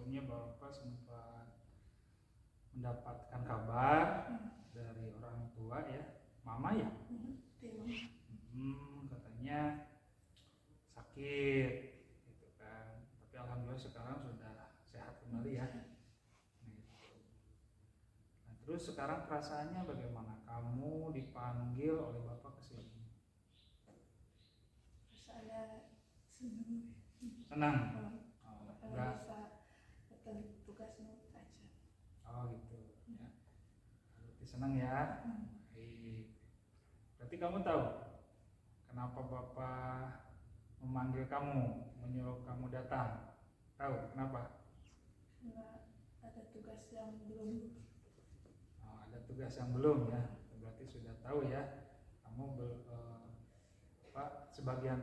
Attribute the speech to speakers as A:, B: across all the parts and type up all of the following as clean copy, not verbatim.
A: sebelumnya Bapak sempat mendapatkan kabar dari orang tua ya, mama ya, katanya sakit gitu kan, tapi alhamdulillah sekarang sudah sehat kembali ya. Nah, terus sekarang perasaannya bagaimana? Kamu dipanggil oleh Bapak ke sini.
B: Saya senang.
A: Senang?
B: Enggak bisa datang tugasnya aja.
A: Oh gitu ya. Berarti senang ya. Baik. Berarti kamu tahu kenapa Bapak memanggil kamu, menyuruh kamu datang? Tahu kenapa?
B: Karena ada tugas yang belum.
A: Oh, ada tugas yang belum ya. Berarti sudah tahu ya. Kamu sebagian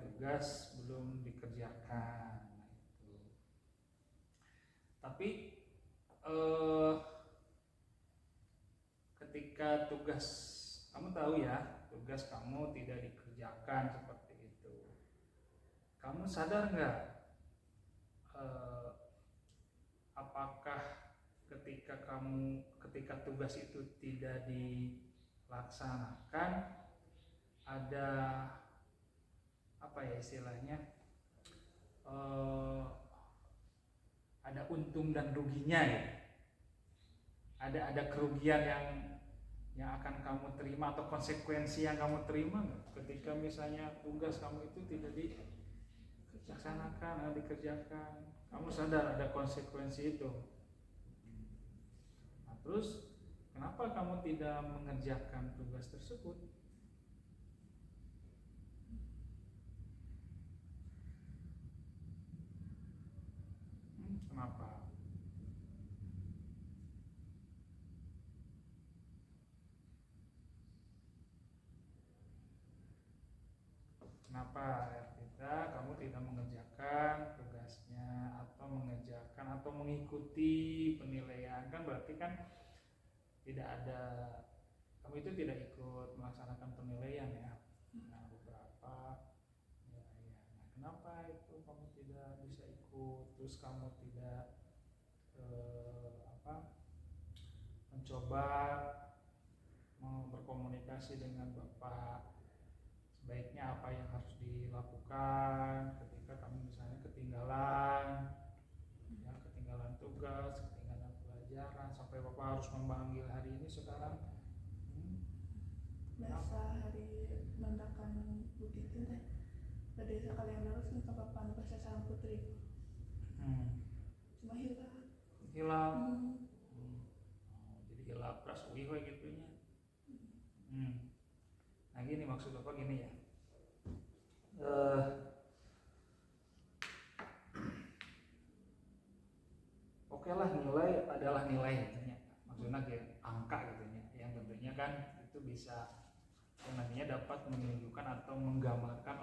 A: tugas belum dikerjakan. Nah, itu. Tapi ketika tugas kamu tahu ya, tugas kamu tidak dikerjakan seperti itu, kamu sadar nggak apakah ketika tugas itu tidak dilaksanakan ada apa ya istilahnya, ada untung dan ruginya ya, ada kerugian yang akan kamu terima atau konsekuensi yang kamu terima nggak ketika misalnya tugas kamu itu tidak dilaksanakan, dikerjakan, kamu sadar ada konsekuensi itu. Nah, terus kenapa kamu tidak mengerjakan tugas tersebut? Kenapa? Kenapa Ertita kamu tidak mengerjakan tugasnya atau mengikuti penilaian? Kan berarti kan tidak ada, kamu itu tidak ikut melaksanakan penilaian ya. Nah, beberapa ya. Nah, kenapa itu kamu tidak bisa ikut? Terus kamu tidak mencoba berkomunikasi dengan Bapak, sebaiknya apa yang harus dilakukan ketika kamu misalnya ketinggalan tugas, ketinggalan pelajaran, sampai Bapak harus memanggil hari ini sekarang.
B: Biasa hari mendakan begitu deh. Dari sekali yang harus minta Bapak bahasa salam putri. Cuma hilang.
A: Jadi hilang pras uih gitunya. Nah gini maksud Bapak gini ya. Oke lah, nilai adalah nilai gitu ya. Maksudnya kayak angka gitu ya. Yang tentunya kan itu bisa yang nantinya dapat menunjukkan atau menggambarkan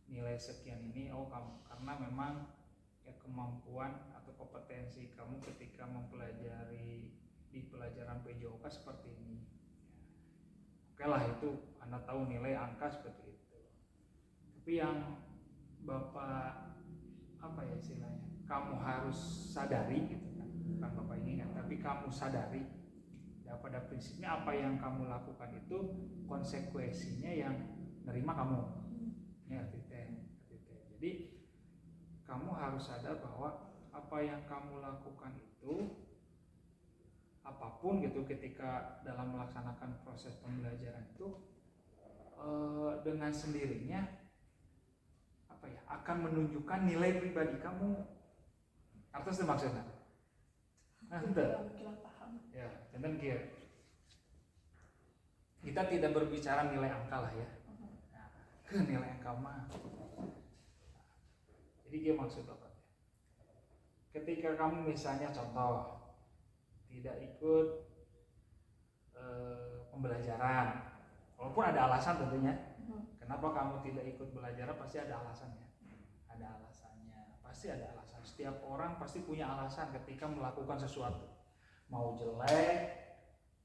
A: nilai sekian ini kamu karena memang ya kemampuan atau kompetensi kamu ketika mempelajari di pelajaran PJOK seperti ini. Oke lah, itu Anda tahu nilai angka seperti itu. Tapi yang Bapak apa ya istilahnya, kamu harus sadari gitu kan, bukan Bapak inginkan, tapi kamu sadari ya, pada prinsipnya apa yang kamu lakukan itu konsekuensinya yang nerima kamu ya, jadi kamu harus sadar bahwa apa yang kamu lakukan itu apapun gitu ketika dalam melaksanakan proses pembelajaran itu dengan sendirinya akan menunjukkan nilai pribadi kamu. Artinya itu maksudnya. Nah, ya, jangan kira. Kita tidak berbicara nilai angka lah ya. Nah, ke nilai angka mah. Jadi dia maksud apa? Ketika kamu misalnya contoh tidak ikut pembelajaran, walaupun ada alasan tentunya. Kenapa kamu tidak ikut belajar? Pasti ada alasannya. Pasti ada alasan. Setiap orang pasti punya alasan ketika melakukan sesuatu. Mau jelek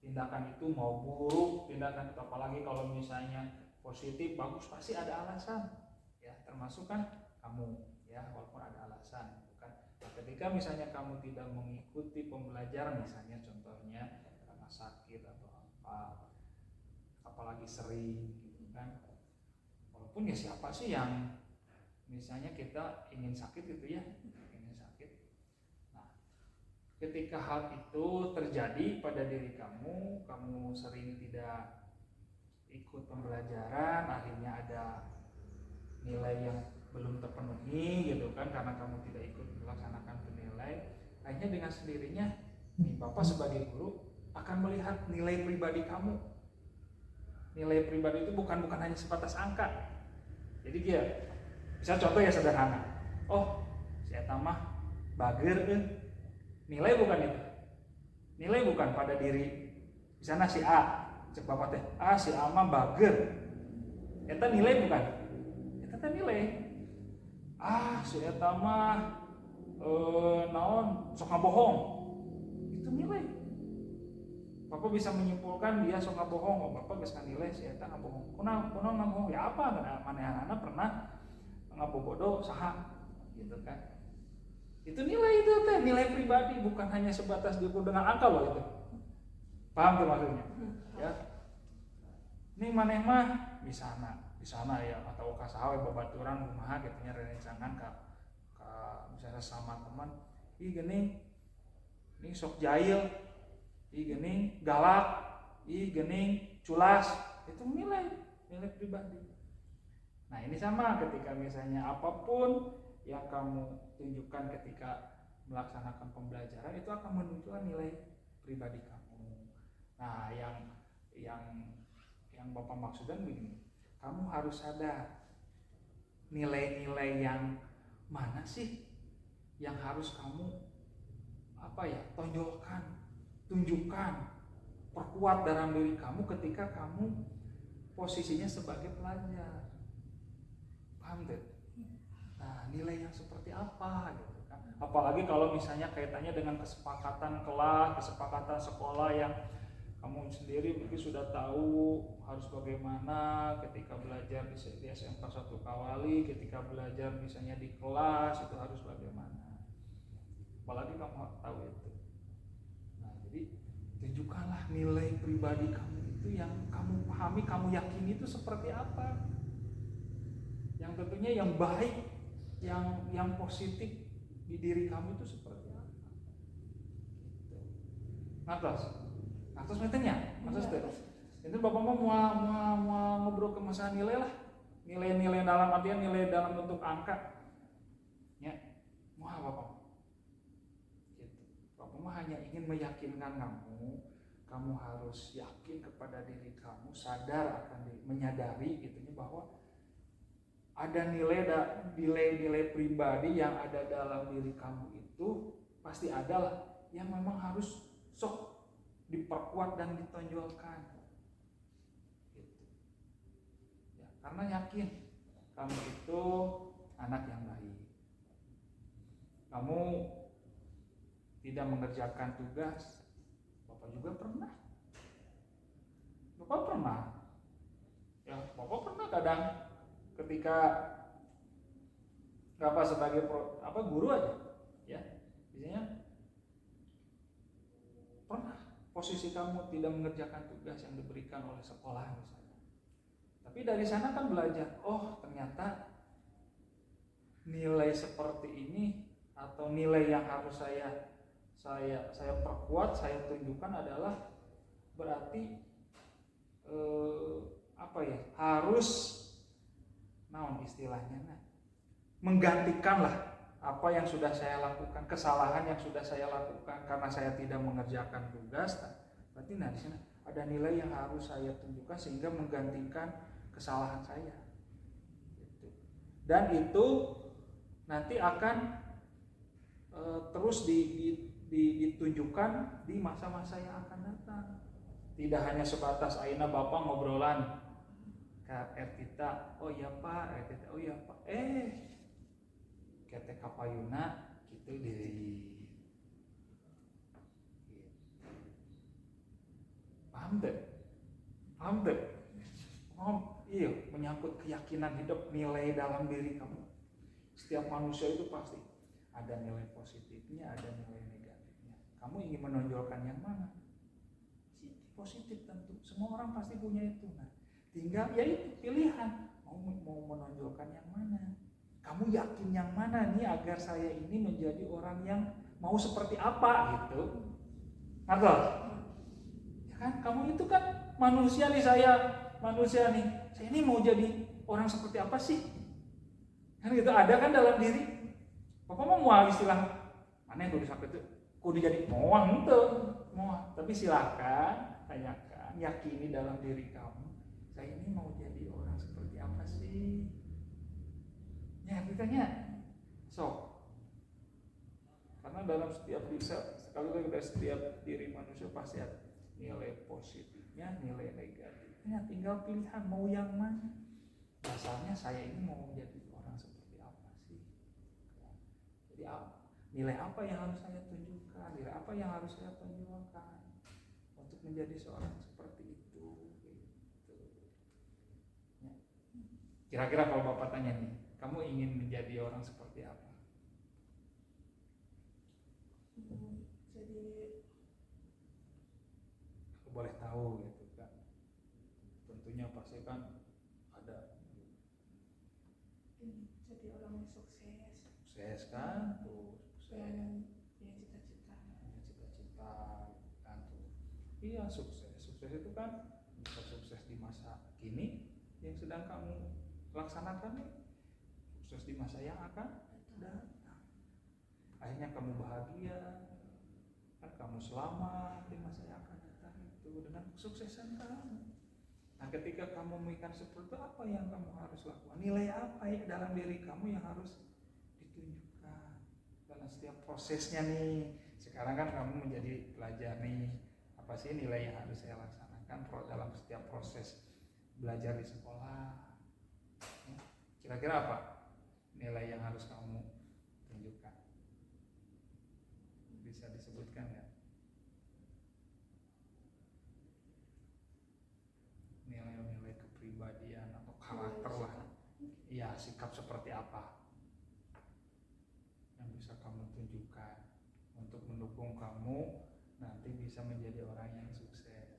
A: tindakan itu, mau buruk tindakan itu, apalagi kalau misalnya positif bagus, pasti ada alasan. Ya, termasuk kan kamu ya, walaupun ada alasan, bukan ketika misalnya kamu tidak mengikuti pembelajaran, misalnya contohnya karena sakit atau apa, apalagi sering gitu kan, walaupun ya siapa sih yang misalnya kita ingin sakit gitu ya, ingin sakit. Nah, ketika hal itu terjadi pada diri kamu, kamu sering tidak ikut pembelajaran, akhirnya ada nilai yang belum terpenuhi gitu kan, karena kamu tidak ikut melaksanakan penilai, akhirnya dengan sendirinya nih Bapak sebagai guru akan melihat nilai pribadi kamu. Nilai pribadi itu bukan hanya sebatas angka. Jadi dia bisa contoh ya sederhana, oh si eta mah bager, nilai bukan itu, nilai bukan pada diri misalnya si A, cek Bapak teh, si A mah bager, eta nilai bukan, eta nilai, si eta mah naon sok ngabohong, itu nilai. Bapak bisa menyimpulkan dia sok ngabohong, oh Bapak geus nilai si eta ngabohong. Kunaon ngabohong? Ya apa? Manehna pernah ngabobodo saha gitu kan. Itu nilai, itu teh nilai pribadi, bukan hanya sebatas diukur dengan angka loh itu. Paham tuh maksudnya? Ya. Ini maneh mah di sana ya, atau ka saha we babaturan kumaha kitu nya rerencangan ka misalnya sama teman, ih geuning ini sok jahil, ih geuning galak, ih geuning culas, itu nilai pribadi. Nah ini sama ketika misalnya apapun yang kamu tunjukkan ketika melaksanakan pembelajaran itu akan menunjukkan nilai pribadi kamu. Nah yang Bapak maksudkan begini, kamu harus sadar nilai-nilai yang mana sih yang harus kamu tonjolkan, tunjukkan, perkuat dalam diri kamu ketika kamu posisinya sebagai pelajar. Paham deh? Nah, nilai yang seperti apa gitu kan? Apalagi kalau misalnya kaitannya dengan kesepakatan kelas, kesepakatan sekolah yang kamu sendiri mungkin sudah tahu harus bagaimana ketika belajar di SMK 1 Kawali, ketika belajar misalnya di kelas itu harus bagaimana. Apalagi kamu tahu itu. Nah, jadi tunjukkanlah nilai pribadi kamu itu yang kamu pahami, kamu yakini itu seperti apa. Yang tentunya yang baik, yang positif di diri kamu itu seperti apa. Gitu. Ngertos metennya, maksud itu Bapak mau ngobrol ke masalah nilai lah, nilai dalam artian nilai dalam bentuk angka, ya, mau apa Bapak? Gitu. Bapak mah hanya ingin meyakinkan kamu harus yakin kepada diri kamu, sadar akan menyadari gitunya bahwa ada nilai pribadi yang ada dalam diri kamu itu pasti ada lah, yang memang harus sok diperkuat dan ditonjolkan gitu. Ya, karena yakin kamu itu anak yang baik, kamu tidak mengerjakan tugas. Bapak juga pernah ya, Bapak pernah kadang ketika sebagai guru aja ya, biasanya pernah posisi kamu tidak mengerjakan tugas yang diberikan oleh sekolah misalnya, tapi dari sana kan belajar, oh ternyata nilai seperti ini atau nilai yang harus saya perkuat, saya tunjukkan adalah berarti harus naon istilahnya, menggantikanlah apa yang sudah saya lakukan, kesalahan yang sudah saya lakukan karena saya tidak mengerjakan tugas. Berarti di sana ada nilai yang harus saya tunjukkan sehingga menggantikan kesalahan saya. Gitu. Dan itu nanti akan terus ditunjukkan di masa-masa yang akan datang. Tidak hanya sebatas aina Bapak ngobrolan ke kita, oh iya Pak, oh iya Pak, kete kapayuna gitu deui. Paham deh? Oh iya, menyangkut keyakinan hidup, nilai dalam diri kamu. Setiap manusia itu pasti Ada nilai positifnya, ada nilai negatifnya. Kamu ingin menonjolkan yang mana? Positif tentu. Semua orang pasti punya itu. Nah, tinggal ya itu pilihan. Mau menonjolkan yang mana? Kamu yakin yang mana nih agar saya ini menjadi orang yang mau seperti apa gitu? Ngerti? Ya kan, kamu itu kan manusia nih, saya manusia nih. Saya ini mau jadi orang seperti apa sih? Kan gitu, ada kan dalam diri. Bapak mau istilah mana yang kudu sampai itu? Kudu jadi moang itu, moang. Tapi silakan tanyakan, yakini dalam diri kamu, saya ini mau jadi orang seperti apa sih? Ya, ditanya. So, karena dalam setiap setiap diri manusia pasti ada nilai positifnya, nilai negatifnya. Tinggal pilihan mau yang mana. Dasarnya saya ini mau menjadi orang seperti apa sih? Jadi nilai apa yang harus saya tunjukkan? Nilai apa yang harus saya tonjolkan untuk menjadi seorang seperti itu? Gitu. Ya. Kira-kira kalau Bapak tanya nih, kamu ingin menjadi orang seperti apa?
B: Jadi
A: Aku boleh tahu gitu kan. Tentunya pasti kan ada
B: jadi orang yang sukses.
A: Sukses kan? Tuh, sukses.
B: Yang punya cita-cita.
A: Punya cita-cita kan tuh. Iya, sukses. Sukses itu kan bisa sukses di masa kini yang sedang kamu laksanakan nih. Sukses di masa yang akan datang. Akhirnya kamu bahagia, kan kamu selamat di masa yang akan datang itu dengan kesuksesan kamu. Nah, ketika kamu memikirkan seperti itu, apa yang kamu harus lakukan? Nilai apa ya dalam diri kamu yang harus ditunjukkan dalam setiap prosesnya nih? Sekarang kan kamu menjadi pelajar nih, apa sih nilai yang harus saya laksanakan dalam setiap proses belajar di sekolah? Kira-kira apa nilai yang harus kamu tunjukkan? Bisa disebutkan ya? Nilai-nilai kepribadian atau karakter lah. Iya, sikap seperti apa yang bisa kamu tunjukkan untuk mendukung kamu nanti bisa menjadi orang yang sukses.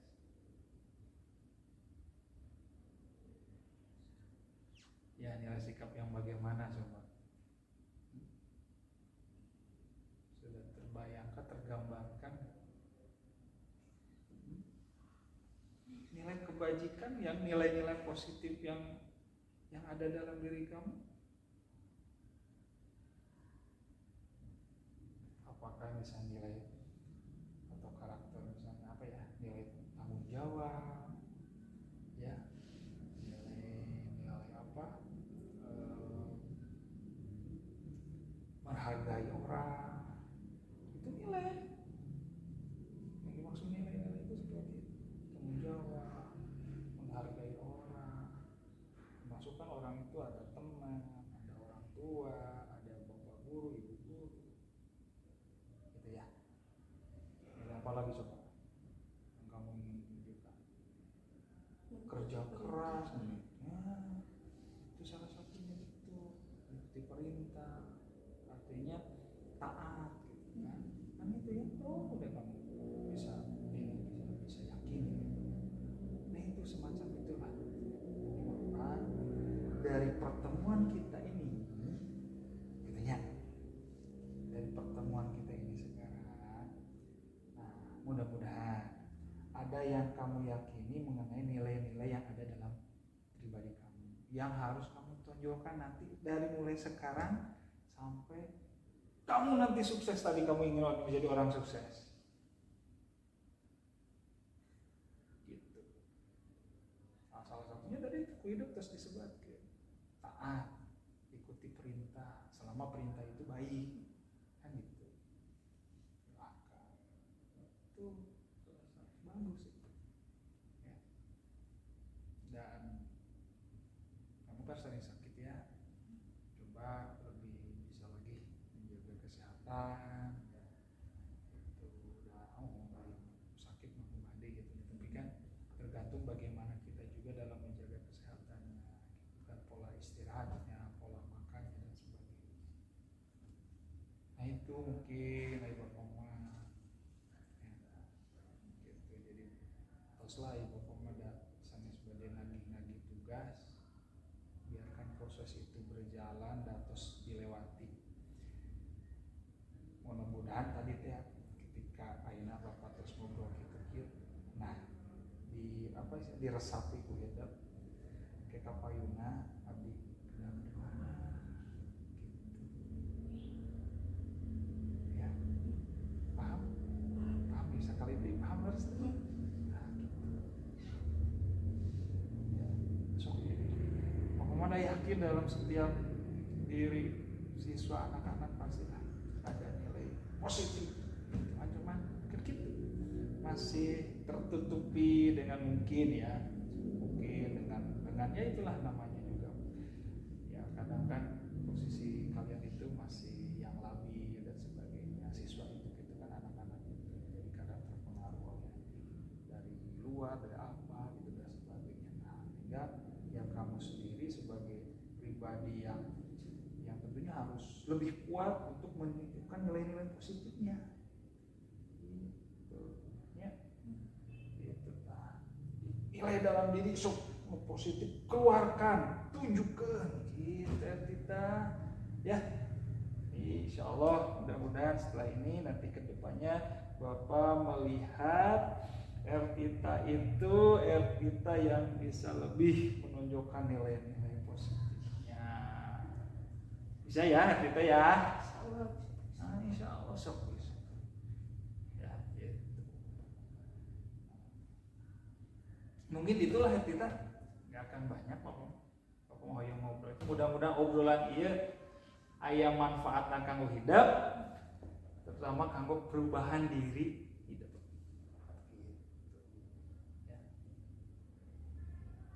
A: Ya, nilai sikap yang bagaimana coba? Sudah terbayangkan, tergambarkan? Nilai kebajikan, yang nilai-nilai positif yang ada dalam diri kamu? Apakah misalnya nilai atau karakter, misalnya apa ya, nilai tanggung jawab, ya, nilai apa, menghargai orang, itu nilai. Yang dimaksud nilai-nilai itu seperti itu. Tanggung jawab, menghargai orang, masukkan orang itu ada teman, ada orang tua, ada bapak guru, ibu guru, gitu ya. Nilai apa lagi coba yang kamu ingin tunjukkan? Kerja keras nih, nah, itu salah satunya itu, ikuti perintah, artinya taat, gitu kan? Kan itu ya, oh udah kamu bisa yakin. Nah itu semacam itulah. Maka dari pertemuan kita ini, gitu ya, dari pertemuan kita ini sekarang, nah mudah-mudahan ada yang kamu yakini mengenai nilai-nilai yang ada dalam pribadi kamu, yang harus kamu tonjolkan nanti dari mulai sekarang sampai kamu nanti sukses. Tadi kamu ingin menjadi orang sukses. Gitu. Nah, salah satunya dari hidup terus disebutkan taat, ikuti perintah selama perintah itu baik, kan gitu. Itu bagus itu. Ya. Dan kamu kan sering sakit ya, coba lebih bisa lagi menjaga kesehatan. Itu udah baik sakit maupun mandi gitu. Tapi kan tergantung bagaimana kita juga dalam menjaga kesehatannya, gitu kan, pola istirahatnya, pola makannya dan sebagainya. itu mungkin ibu koma gitu. Jadi teruslah ibu koma ada sanes bade nagih tugas, biarkan proses itu berjalan dan terus dilewati. Mudah-mudahan tadi teh ketika ayeuna Bapak terus ngobrol kieu, nah di apa sih diresapi ku hidup ke kapayuna abdi kedah berdoa gitu. Ya, paham bisa kali ini paham harus nah, gitu. Ya, sok bagaimana yakin dalam setiap diri siswa anak-anak pasti ada nilai positif, cuman kan gitu masih tertutupi dengan mungkin dengan ya itulah namanya juga ya, kadang kan posisi kalian itu masih yang labil dan sebagainya, siswa itu gitu kan anak-anak jadi kadang terpengaruh oleh dari luar, dari apa gitu dan sebagainya. Nah sehingga yang kamu sendiri sebagai pribadi yang tentunya harus lebih kuat untuk menunjukkan nilai-nilai positifnya gitu ya, gitu. Nah, nilai dalam diri positif keluarkan, tunjukkan kita ya. Insya Allah mudah-mudahan setelah ini nanti kedepannya Bapak melihat Ertita itu Ertita yang bisa lebih menunjukkan nilai-nilai positifnya. Bisa ya Ertita ya? Nah, insya Allah sok bisa. Ya, gitu. Mungkin itulah Ertita. Gak akan banyak Bapak hoyong ngobrol. Mudah-mudahan obrolan ieu aya manfaatna kanggo hidup, terutama kanggo perubahan diri hidup. Gitu. Ya.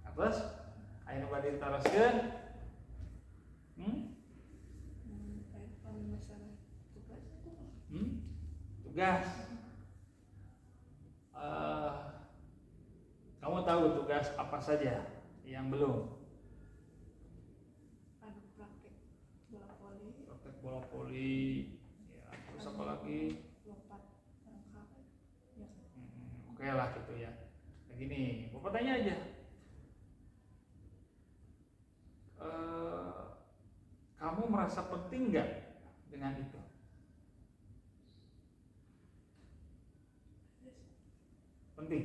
A: Terus aya nu bade ditaroskeun? Tugas. Kamu tahu tugas apa saja yang belum? Praktek bola voli, ya, terus apa lagi?
B: Lompat angka. Ya.
A: Oke lah gitu ya. Kayak gini, Bapak tanya aja. Kamu merasa penting nggak dengan itu? Penting.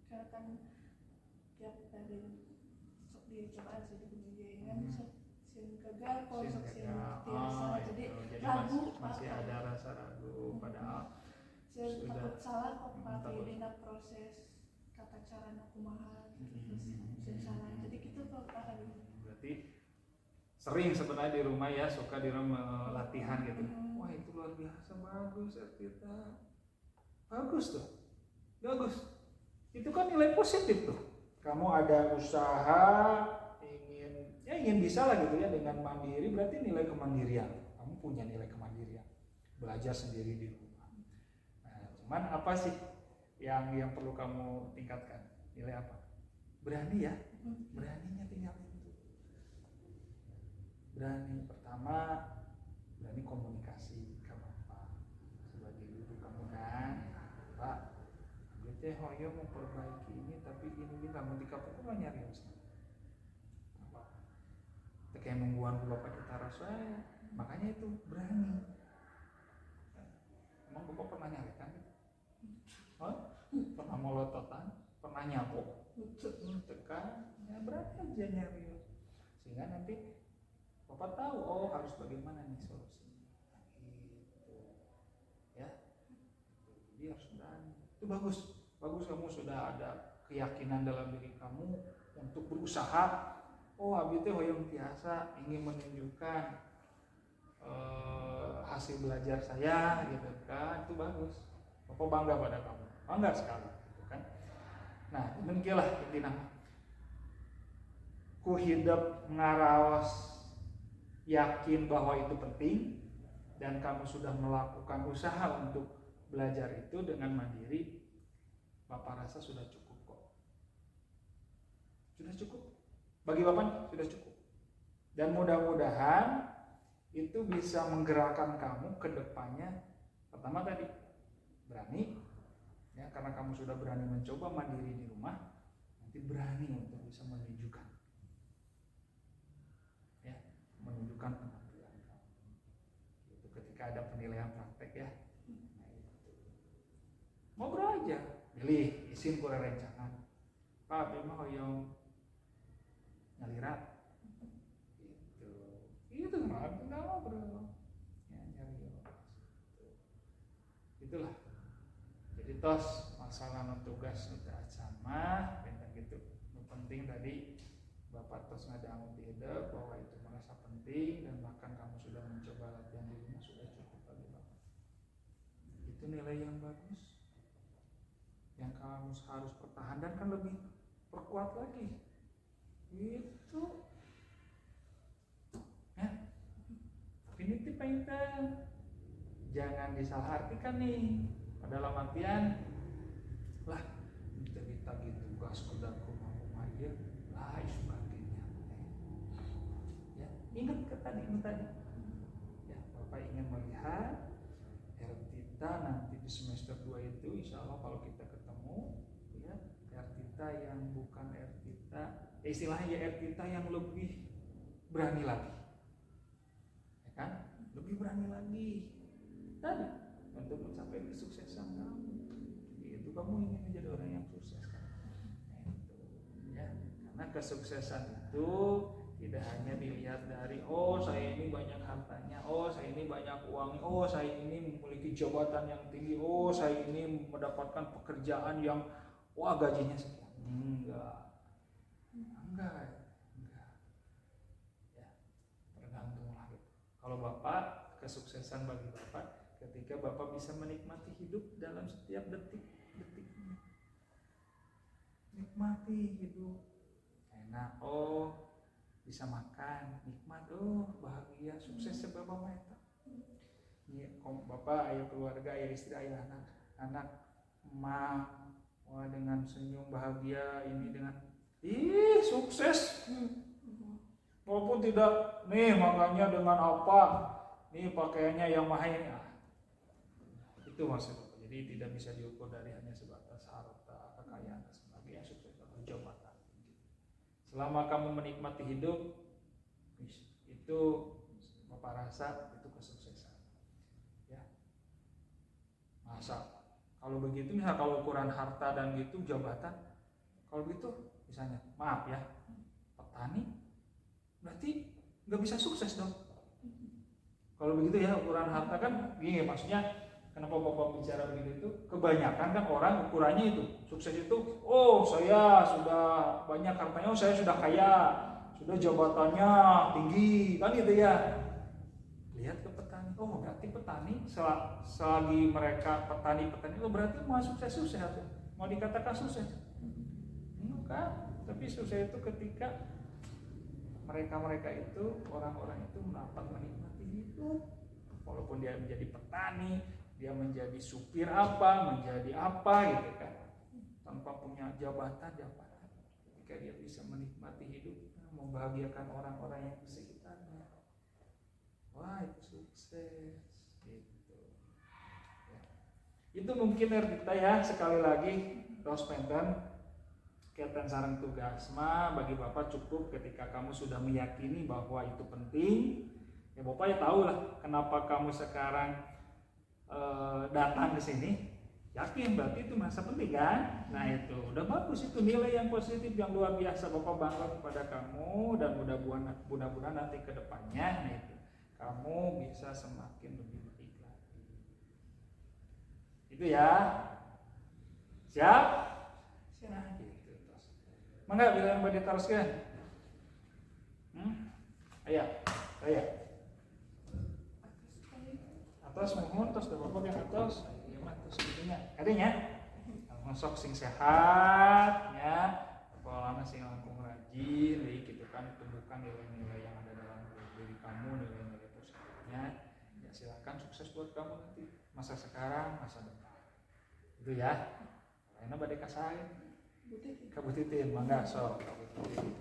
B: Karena kan tiap dari sok dicobaan sih di dunia kan sok sin gagal kalau sok sin biasa jadi ragu
A: masih ada rasa ragu padahal
B: takut salah kok pakai dina proses tata cara kumaha terus salah jadi gitu kok Pak.
A: Berarti sering sebenarnya di rumah ya suka di rumah latihan gitu. Wah itu luar biasa bagus kita. Bagus tuh. Bagus. Itu kan nilai positif tuh. Kamu ada usaha ingin bisa lah gitu ya dengan mandiri, berarti nilai kemandirian. Kamu punya nilai kemandirian. Belajar sendiri di rumah. Nah, cuman apa sih yang perlu kamu tingkatkan? Nilai apa? Berani ya. Beraninya tinggal itu. Berani pertama, berani komunikasi ke Bapak sebagai guru kamu kan. Pak, teh hoyo mau perbaiki ini tapi ini kamu di kapuk mah nyarios. Apa? Kayak nungguan Bapak ditaruh saya. Makanya itu berani. Emang Bapak pernah nyarikan? Pernah molototan? Pernah nyapuk? Tekan? Ya berani aja nyarios. Sehingga nanti Bapak tahu harus bagaimana nih solusinya. Gitu. Ya. Jadi harus berani. Itu bagus kamu sudah ada keyakinan dalam diri kamu untuk berusaha. Abi teh hoyong tiasa ingin menunjukkan hasil belajar saya gitu kan, itu bagus. Bapak bangga pada kamu, bangga sekali gitu kan. Nah demikianlah intinya ku hidup ngaraos yakin bahwa itu penting dan kamu sudah melakukan usaha untuk belajar itu dengan mandiri. Bapak rasa sudah cukup kok. Sudah cukup. Bagi Bapak sudah cukup. Dan mudah-mudahan itu bisa menggerakkan kamu ke depannya. Pertama tadi berani, ya, karena kamu sudah berani mencoba mandiri di rumah, nanti berani untuk bisa menunjukkan, ya, menunjukkan penampilan kamu. Itu ketika ada penilaian praktek, ya. Nah, itu. Ngobrol aja, pilih isin kurang rencangan. Pak, bima hoyong nyalirat. Itu mah tinggal ngobrol, ya, nyari. Itulah. Jadi tos masalah tugas kita sama bentang gitu. Yang penting tadi Bapak tos ngadangu tidak bahwa itu merasa penting dan bahkan kamu sudah mencoba latihan di rumah sudah cukup bagi Bapak. Itu nilai yang bagus. Yang kamu harus pertahankan kan lebih perkuat lagi. Itu. Ya. Ini penting. Jangan disalahartikan nih. Dalam artian lah kita gitu tugas kuda rumah ya lah isu kakinya. Ya, ingat tadi ya, Bapak ingin melihat Ertita nanti di semester 2 itu insya Allah kalau kita ketemu, ya, Ertita yang bukan Ertita, istilahnya ya Ertita yang lebih berani lagi, ya kan, lebih berani lagi tadi untuk mencapai kesuksesan kamu. Itu kamu ingin menjadi orang yang sukses kan? Itu, ya. Karena kesuksesan itu tidak hanya dilihat dari saya ini banyak hartanya, saya ini banyak uangnya, saya ini memiliki jabatan yang tinggi, saya ini mendapatkan pekerjaan yang gajinya sekian. Enggak. Ya, tergantung lah gitu. Kalau Bapak, kesuksesan bagi Bapak ketika Bapak bisa menikmati hidup dalam setiap detik-detiknya. Nikmati hidup. Enak, bisa makan, nikmat, bahagia, sukses sebab mata. Ini Bapak, ayah keluarga, ayah istri, ayah anak, dengan senyum bahagia ini dengan sukses. Walaupun tidak makanya dengan apa? Pakaiannya yang mahal ini. Itu maksudnya. Jadi tidak bisa diukur dari hanya sebatas harta, kekayaan, dan sebagainya, sukses atau jabatan. Selama kamu menikmati hidup, itu Bapak rasa itu kesuksesan. Ya. Masa kalau begitu, misal kalau ukuran harta dan gitu jabatan, kalau gitu misalnya, maaf ya, petani, berarti nggak bisa sukses dong. Kalau begitu ya ukuran harta kan gini, maksudnya. Kenapa Bapak bicara begitu itu? Kebanyakan kan orang ukurannya itu sukses itu, saya sudah banyak hartanya, saya sudah kaya, sudah jabatannya tinggi, kan gitu ya. Lihat ke petani, berarti petani selagi mereka petani berarti mau sukses atau mau dikatakan sukses? Enggak, tapi sukses itu ketika mereka itu orang-orang itu dapat menikmati hidup, walaupun dia menjadi petani. Dia menjadi supir menjadi apa gitu kan, tanpa punya jabatan. Ketika dia bisa menikmati hidupnya, membahagiakan orang-orang yang di sekitarnya, itu sukses gitu. Ya. Itu mungkin kita ya, sekali lagi Rospenten kegiatan sarang tugas bagi Bapak cukup ketika kamu sudah meyakini bahwa itu penting. Ya Bapak ya tahu lah kenapa kamu sekarang datang ke sini, yakin berarti itu merasa penting kan? Nah itu udah bagus, itu nilai yang positif yang luar biasa. Bapak bangga kepada kamu dan mudah-mudahan nanti ke depannya itu kamu bisa semakin lebih baik lagi. Itu ya, siap? Nah gitu terus. Mangga bila yang diteruskan. Ayo. Atas mohon terus Bapak yang atas, ya mah terus gitunya. Adanya masuk sing sehat ya, kepala sing langkung rajin, gitu kan, tumbuhkan nilai-nilai yang ada dalam diri kamu, nilai-nilai positifnya. Ya silakan sukses buat kamu nanti, masa sekarang, masa depan. Itu ya. Karena badai kasai. Kabutitin, mangga sok kabutitin.